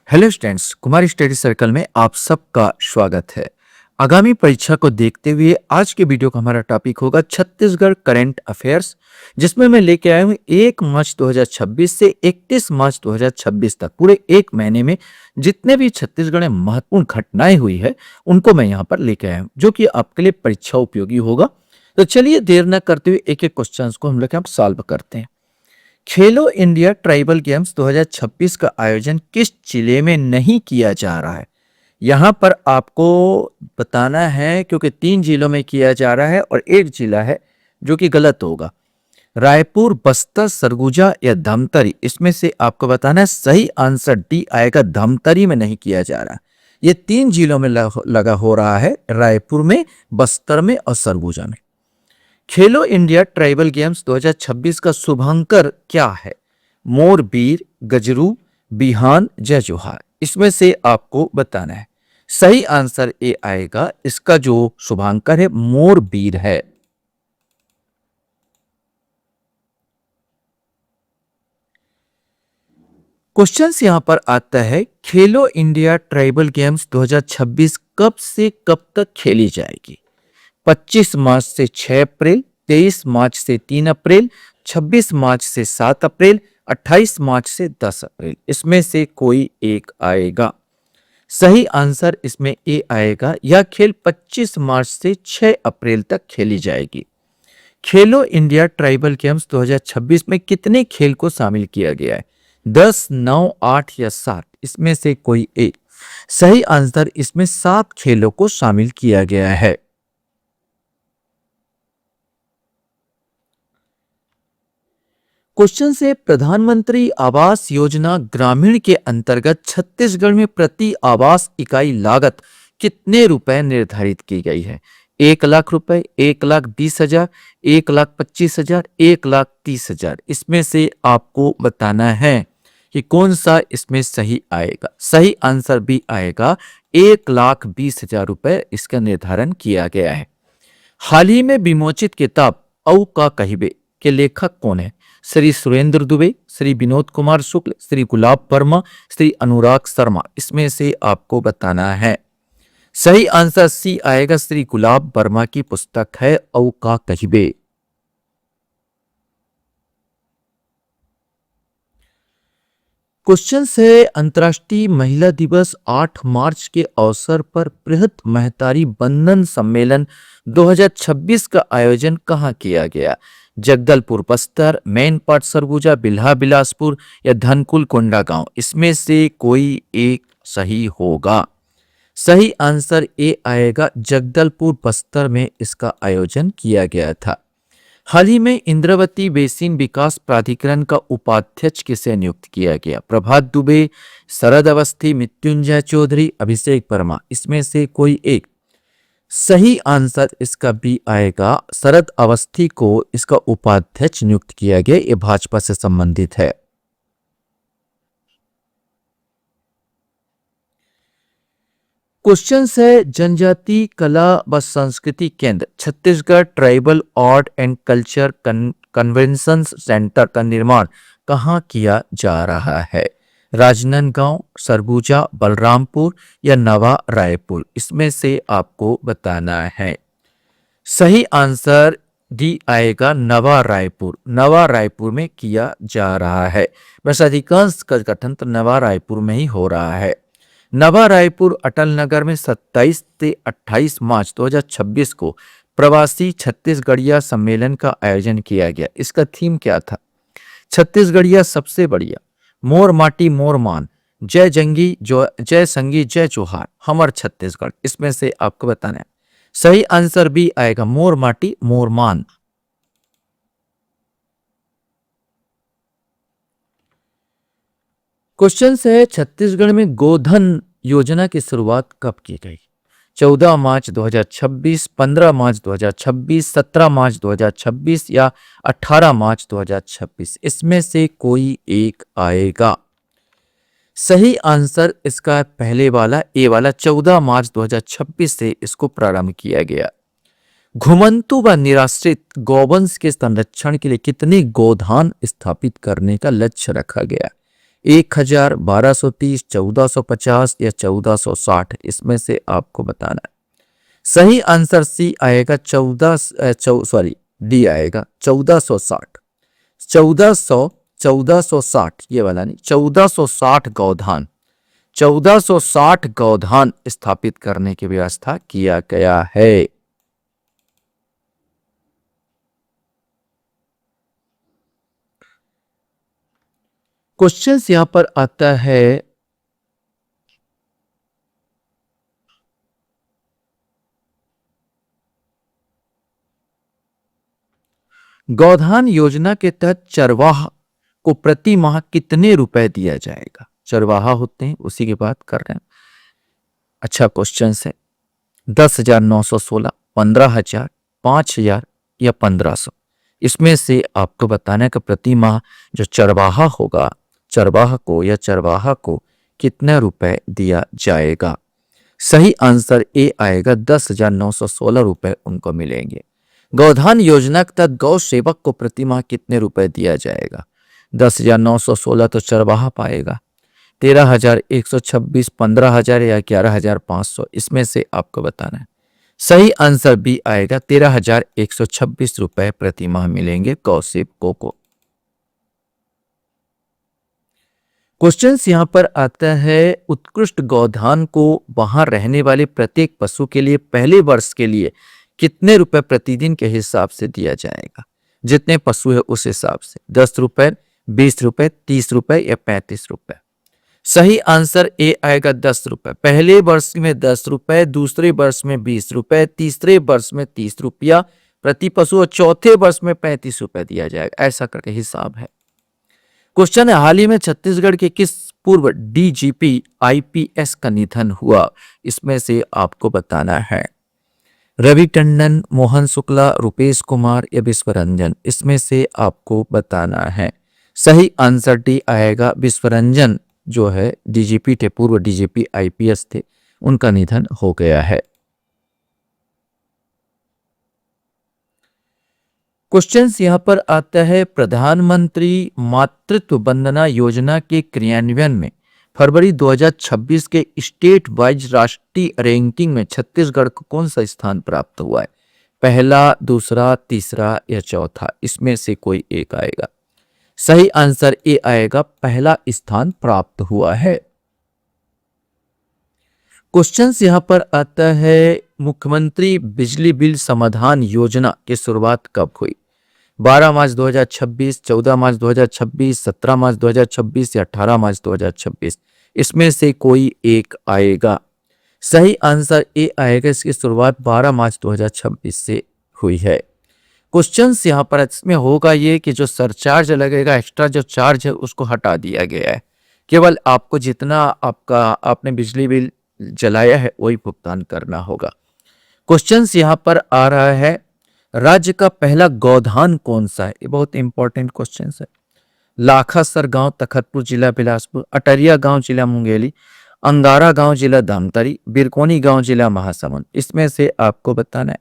Hello students, Kumar study circle में आप सबका स्वागत है। आगामी परीक्षा को देखते हुए आज के वीडियो का हमारा टॉपिक होगा छत्तीसगढ़ करंट अफेयर्स, जिसमें मैं लेके आया हूँ 1 मार्च 2026 से 31 मार्च 2026 तक पूरे एक महीने में जितने भी छत्तीसगढ़ में महत्वपूर्ण घटनाएं हुई है उनको मैं यहाँ पर लेके आया हूँ, जो कि आपके लिए परीक्षा उपयोगी होगा। तो चलिए देर न करते हुए एक एक क्वेश्चन को हम लोग यहाँ सॉल्व करते हैं। खेलो इंडिया ट्राइबल गेम्स 2026 का आयोजन किस जिले में नहीं किया जा रहा है? यहाँ पर आपको बताना है, क्योंकि 3 जिलों में किया जा रहा है और एक जिला है जो कि गलत होगा। रायपुर, बस्तर, सरगुजा या धमतरी, इसमें से आपको बताना है। सही आंसर डी आएगा, धमतरी में नहीं किया जा रहा। ये 3 जिलों में लगा हो रहा है, रायपुर में, बस्तर में और सरगुजा में। खेलो इंडिया ट्राइबल गेम्स 2026 का शुभांकर क्या है? मोरबीर, गजरू, बिहान, जय जोहार, इसमें से आपको बताना है। सही आंसर ए आएगा, इसका जो शुभांकर है मोरबीर है। क्वेश्चन यहां पर आता है, खेलो इंडिया ट्राइबल गेम्स 2026 कब से कब तक खेली जाएगी? 25 मार्च से 6 अप्रैल, 23 मार्च से 3 अप्रैल, 26 मार्च से 7 अप्रैल, 28 मार्च से 10 अप्रैल, इसमें से कोई एक आएगा। सही आंसर इसमें ए आएगा। यह खेल 25 मार्च से 6 अप्रैल तक खेली जाएगी। खेलो इंडिया ट्राइबल गेम्स 2026 में कितने खेल को शामिल किया गया है? 10, 9, 8 या 7, इसमें से कोई एक। सही आंसर इसमें 7 खेलों को शामिल किया गया है। क्वेश्चन से, प्रधानमंत्री आवास योजना ग्रामीण के अंतर्गत छत्तीसगढ़ में प्रति आवास इकाई लागत कितने रुपए निर्धारित की गई है? 1 लाख रुपए, 1,20,000, 1,25,000, 1,30,000, इसमें से आपको बताना है कि कौन सा इसमें सही आएगा। सही आंसर भी आएगा, 1,20,000 रुपए इसका निर्धारण किया गया है। हाल ही में विमोचित किताब औ का कहिबे के लेखक कौन है? श्री सुरेंद्र दुबे, श्री विनोद कुमार शुक्ल, श्री गुलाब वर्मा, श्री अनुराग शर्मा, इसमें से आपको बताना है। सही आंसर सी आएगा, श्री गुलाब वर्मा की पुस्तक है औ का कहिबे। क्वेश्चन है, अंतर्राष्ट्रीय महिला दिवस 8 मार्च के अवसर पर बृहत महतारी बंधन सम्मेलन 2026 का आयोजन कहाँ किया गया? जगदलपुर, बस्तर, मैनपाट, सरगुजा, बिल्हा बिलासपुर या धनकुल कोंडागांव, इसमें से कोई एक सही होगा। सही आंसर ए आएगा, जगदलपुर बस्तर में इसका आयोजन किया गया था। हाल ही में इंद्रावती बेसिन विकास प्राधिकरण का उपाध्यक्ष किसे नियुक्त किया गया? प्रभात दुबे, शरद अवस्थी, मृत्युंजय चौधरी, अभिषेक वर्मा, इसमें से कोई एक। सही आंसर इसका भी आएगा, शरद अवस्थी को इसका उपाध्यक्ष नियुक्त किया गया। ये भाजपा से संबंधित है। क्वेश्चन है, जनजाति कला व संस्कृति केंद्र Chhattisgarh tribal art and culture convention centre का निर्माण कहाँ किया जा रहा है? राजनांदगांव, सरगुजा, बलरामपुर या नवा रायपुर, इसमें से आपको बताना है। सही आंसर डी आएगा, नवा रायपुर। नवा रायपुर में किया जा रहा है। बस अधिकांश का गठन तो नवा रायपुर में ही हो रहा है। नवा रायपुर अटल नगर में 27 से 28 मार्च 2026 को प्रवासी छत्तीसगढ़िया सम्मेलन का आयोजन किया गया। इसका थीम क्या था? छत्तीसगढ़िया सबसे बढ़िया, मोर माटी मोर मान, जय जंगी जो जय संगी जय जोहार, हमर छत्तीसगढ़, इसमें से आपको बताना है। सही आंसर भी आएगा, मोर माटी मोर मान। क्वेश्चन है, छत्तीसगढ़ में गोधन योजना की शुरुआत कब की गई? 14 मार्च 2026, 15 मार्च 2026, 17 मार्च 2026 या 18 मार्च 2026, इसमें से कोई एक आएगा। सही आंसर इसका पहले वाला ए वाला, 14 मार्च 2026 से इसको प्रारंभ किया गया। घुमंतु व निराश्रित गौवंश के संरक्षण के लिए कितने गोधान स्थापित करने का लक्ष्य रखा गया? 1000, 1230, 1450 या 1460, इसमें से आपको बताना है। सही आंसर सी आएगा, 14 डी आएगा 1460। 1460, ये वाला नहीं, 1460 गौधान, 1460 गौधान स्थापित करने की व्यवस्था किया गया है। क्वेश्चन यहां पर आता है, गौधान योजना के तहत चरवाहा को प्रति माह कितने रुपए दिया जाएगा? चरवाहा होते हैं, उसी की बात कर रहे हैं। अच्छा क्वेश्चन है। 10,916, 15,000, 5,000 या 1,500, इसमें से आपको बताना है कि प्रति माह जो चरवाहा होगा, चरवाहा को कितने रुपए दिया जाएगा। सही आंसर ए आएगा, 10,916 रुपए उनको मिलेंगे। गौधान योजना के तहत गौ सेवक को प्रति माह कितने रुपए दिया जाएगा? 10,916 तो चरवाहा पाएगा, 13,126, 15,000 या 11,500, इसमें से आपको बताना है। सही आंसर बी आएगा, 13,126 रुपए प्रति माह मिलेंगे गौ सेवकों को। क्वेश्चन यहां पर आता है, उत्कृष्ट गौधान को वहां रहने वाले प्रत्येक पशु के लिए पहले वर्ष के लिए कितने रुपए प्रतिदिन के हिसाब से दिया जाएगा? जितने पशु है उस हिसाब से, 10 रुपए, 20 रुपए, 30 रुपए या 35 रुपए। सही आंसर ए आएगा, 10 रुपए। पहले वर्ष में 10 रुपए, दूसरे वर्ष में 20 रुपए, तीसरे वर्ष में 30 रुपया प्रति पशु और चौथे वर्ष में 35 रुपए दिया जाएगा। ऐसा करके हिसाब है। क्वेश्चन है, हाल ही में छत्तीसगढ़ के किस पूर्व डीजीपी आईपीएस का निधन हुआ? इसमें से आपको बताना है। रवि टंडन, मोहन शुक्ला, रुपेश कुमार या विश्वरंजन, इसमें से आपको बताना है। सही आंसर डी आएगा, विश्वरंजन जो है डीजीपी थे, पूर्व डीजीपी आईपीएस थे, उनका निधन हो गया है। क्वेश्चन यहां पर आता है, प्रधानमंत्री मातृत्व वंदना योजना के क्रियान्वयन में फरवरी 2026 के स्टेट वाइज राष्ट्रीय रैंकिंग में छत्तीसगढ़ को कौन सा स्थान प्राप्त हुआ है? पहला, दूसरा, तीसरा या चौथा, इसमें से कोई एक आएगा। सही आंसर ए आएगा, पहला स्थान प्राप्त हुआ है। क्वेश्चन यहां पर आता है, मुख्यमंत्री बिजली बिल समाधान योजना की शुरुआत कब हुई? 12 मार्च 2026, 14 मार्च 2026, 17 मार्च 2026 या 18 मार्च 2026, इसमें से कोई एक आएगा। सही आंसर ए आएगा, इसकी शुरुआत 12 मार्च 2026 से हुई है। क्वेश्चन यहाँ पर इसमें होगा ये कि जो सरचार्ज लगेगा, एक्स्ट्रा जो चार्ज है उसको हटा दिया गया है। केवल आपको जितना आपने बिजली बिल जलाया है वही भुगतान करना होगा। क्वेश्चन यहाँ पर आ रहा है, राज्य का पहला गौधान कौन सा है? ये बहुत इंपॉर्टेंट क्वेश्चन है। लाखासर गांव, तखतपुर जिला बिलासपुर, अटरिया गांव जिला मुंगेली, अंगारा गांव जिला धमतरी, बिरकोनी गांव जिला महासमुंद, इसमें से आपको बताना है।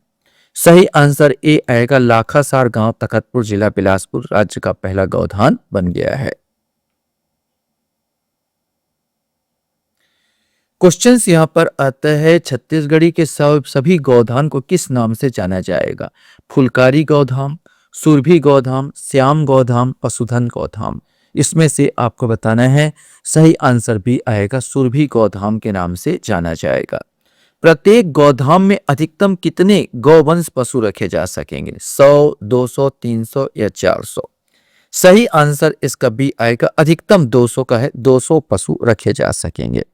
सही आंसर ए आएगा, लाखासार गांव, तखतपुर जिला बिलासपुर राज्य का पहला गौधान बन गया है। क्वेश्चन यहां पर आता है, छत्तीसगढ़ी के सभी गौधान को किस नाम से जाना जाएगा? फुलकारी गौधाम, सुरभि गौधाम, श्याम गौधाम, पशुधन गौधाम, इसमें से आपको बताना है। सही आंसर भी आएगा, सुरभि गौधाम के नाम से जाना जाएगा। प्रत्येक गौधाम में अधिकतम कितने गौवंश पशु रखे जा सकेंगे? 100, 200, 300 या 400? सही आंसर इसका भी आएगा, अधिकतम 200 का है, 200 पशु रखे जा सकेंगे।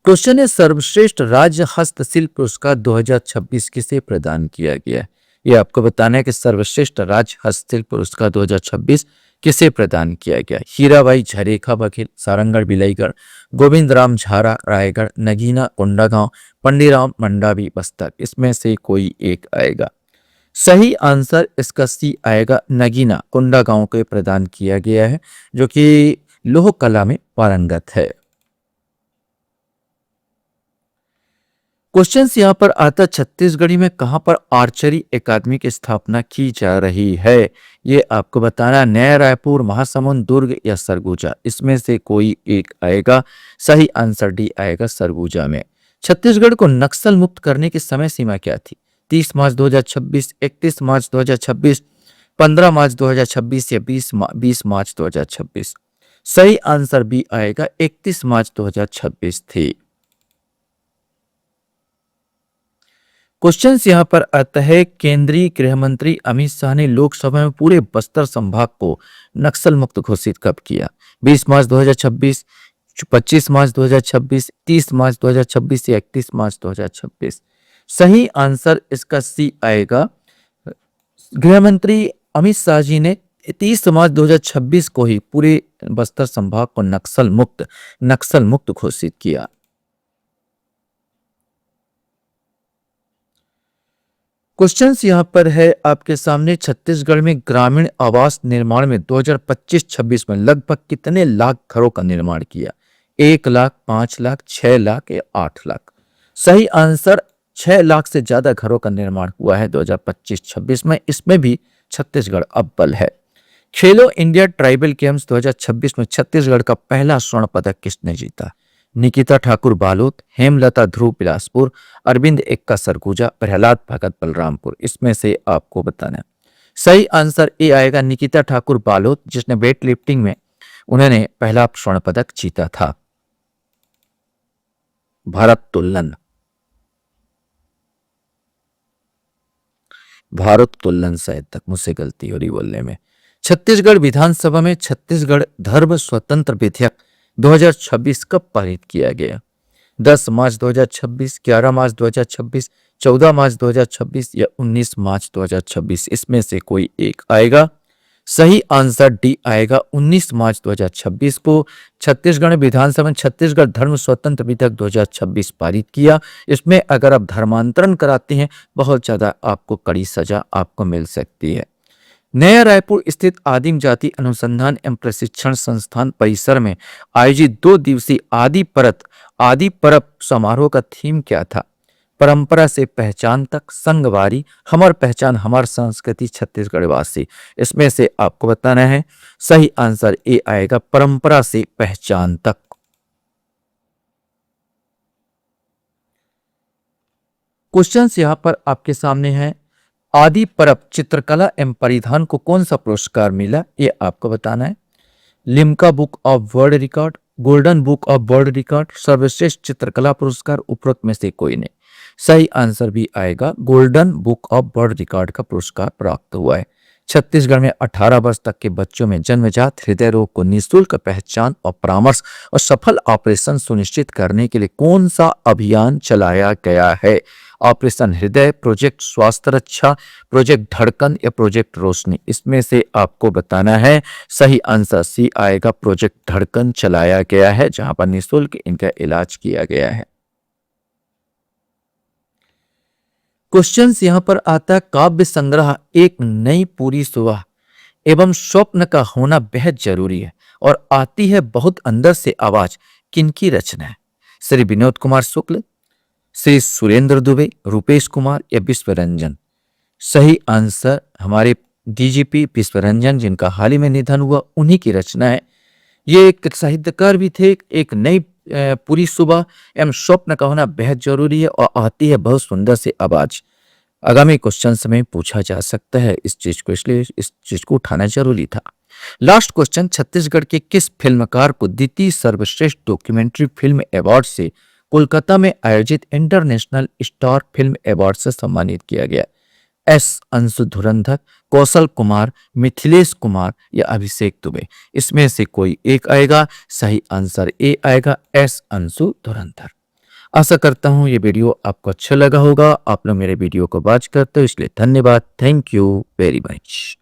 क्वेश्चन है, सर्वश्रेष्ठ राज्य हस्तशिल्प पुरस्कार 2026 किसे प्रदान किया गया? ये आपको बताना है कि सर्वश्रेष्ठ राज्य हस्तशिल्प पुरस्कार 2026 किसे प्रदान किया गया? हीराबाई झरेखा बघेल, सारंगढ़ बिलाईगढ़, गोविंद राम झारा रायगढ़, नगीना कोंडागांव, पंडीराम मंडावी बस्तर, इसमें से कोई एक आएगा। सही आंसर इसका सी आएगा, नगीना कोंडागांव को प्रदान किया गया है, जो कि लोह कला में पारंगत है। क्वेश्चन यहाँ पर आता छत्तीसगढ़ी में कहां पर आर्चरी एकेडमी की स्थापना की जा रही है। ये आपको बताना, नया रायपुर, महासमुंद, दुर्ग या सरगुजा, इसमें से कोई एक आएगा। सही आंसर डी आएगा, सरगुजा में। छत्तीसगढ़ को नक्सल मुक्त करने की समय सीमा क्या थी? 30 मार्च 2026, 31 मार्च 2026, 15 मार्च 2026 या 20 मार्च 2026। सही आंसर बी आएगा, 31 मार्च 2026 थी। क्वेश्चन यहाँ पर आता है, केंद्रीय गृह मंत्री अमित शाह ने लोकसभा में पूरे बस्तर संभाग को नक्सल मुक्त घोषित कब किया? 20 मार्च 2026, 25 मार्च 2026, 30 मार्च 2026 या 31 मार्च 2026। सही आंसर इसका सी आएगा। गृह मंत्री अमित शाह जी ने 30 मार्च 2026 को ही पूरे बस्तर संभाग को नक्सल मुक्त घोषित किया। क्वेश्चन यहाँ पर है आपके सामने, छत्तीसगढ़ में ग्रामीण आवास निर्माण में 2025-26 में लगभग कितने लाख घरों का निर्माण किया? 1 लाख, 5 लाख, 6 लाख या 8 लाख। सही आंसर 6 लाख से ज्यादा घरों का निर्माण हुआ है 2025-26 में। इसमें भी छत्तीसगढ़ अव्वल है। खेलो इंडिया ट्राइबल गेम्स 2026 में छत्तीसगढ़ का पहला स्वर्ण पदक किसने जीता? निकिता ठाकुर बालोद, हेमलता ध्रुव बिलासपुर, अरविंद एक्का सरगुजा, प्रहलाद भगत बलरामपुर, इसमें से आपको बताना है। सही आंसर ए आएगा, निकिता ठाकुर बालोद, जिसने वेट लिफ्टिंग में उन्होंने पहला स्वर्ण पदक जीता था। भारोत्तोलन शायद तक, मुझसे गलती हो रही बोलने में। छत्तीसगढ़ विधानसभा में छत्तीसगढ़ धर्म स्वतंत्र विधेयक 2026 कब पारित किया गया? 10 मार्च 2026, 11 मार्च 2026, 14 मार्च 2026 या 19 मार्च 2026, इसमें से कोई एक आएगा। सही आंसर डी आएगा, 19 मार्च 2026 को छत्तीसगढ़ विधानसभा में छत्तीसगढ़ धर्म स्वतंत्र विधेयक 2026 पारित किया। इसमें अगर आप धर्मांतरण कराते हैं, बहुत ज्यादा आपको कड़ी सजा आपको मिल सकती है। नया रायपुर स्थित आदिम जाति अनुसंधान एवं प्रशिक्षण संस्थान परिसर में आयोजित 2 दिवसीय आदि परब समारोह का थीम क्या था? परंपरा से पहचान तक, संगवारी, हमर पहचान हमार संस्कृति छत्तीसगढ़ वासी, इसमें से आपको बताना है। सही आंसर ए आएगा, परंपरा से पहचान तक। क्वेश्चंस यहां पर आपके सामने है, आदि परब चित्रकला एवं परिधान को कौन सा पुरस्कार मिला? ये आपको बताना है। Limca book of world record, golden book of world record, सर्वश्रेष्ठ चित्रकला पुरस्कार, उपरोक्त में से कोई नहीं। सही आंसर भी आएगा, golden book of world record का पुरस्कार प्राप्त हुआ है। छत्तीसगढ़ में 18 वर्ष तक के बच्चों में जन्मजात हृदय रोग को निःशुल्क पहचान और परामर्श और सफल ऑपरेशन सुनिश्चित करने के लिए कौन सा अभियान चलाया गया है? ऑपरेशन हृदय, प्रोजेक्ट स्वास्थ्य रक्षा, प्रोजेक्ट धड़कन या प्रोजेक्ट रोशनी, इसमें से आपको बताना है। सही आंसर सी आएगा, प्रोजेक्ट धड़कन चलाया गया है, जहां पर निःशुल्क इनका इलाज किया गया है। क्वेश्चंस यहां पर आता है, काव्य संग्रह एक नई पूरी सुबह एवं स्वप्न का होना बेहद जरूरी है और आती है बहुत अंदर से आवाज, किनकी रचना है? श्री विनोद कुमार शुक्ल, श्री सुरेंद्र दुबे, रूपेश कुमार या विश्वरंजन? सही आंसर हमारे डीजीपी विश्वरंजन, जिनका हाल ही में निधन हुआ, उन्हीं की रचना है। ये एक साहित्यकार भी थे। एक नई पूरी सुबह एवं स्वप्न का होना बेहद जरूरी है और आती है बहुत सुंदर से आवाज। आगामी क्वेश्चन में पूछा जा सकता है इस चीज को, इसलिए इस चीज को उठाना जरूरी था। लास्ट क्वेश्चन, छत्तीसगढ़ के किस फिल्मकार को द्वितीय सर्वश्रेष्ठ डॉक्यूमेंट्री फिल्म अवार्ड से कोलकाता में आयोजित इंटरनेशनल स्टार फिल्म अवार्ड से सम्मानित किया गया? एस अंशु धुरंधर, कौशल कुमार, मिथिलेश कुमार या अभिषेक दुबे, इसमें से कोई एक आएगा। सही आंसर ए आएगा, एस अंशु धुरंधर। आशा करता हूं ये वीडियो आपको अच्छा लगा होगा। आप लोग मेरे वीडियो को वॉच करते हो, इसलिए धन्यवाद। Thank you very much.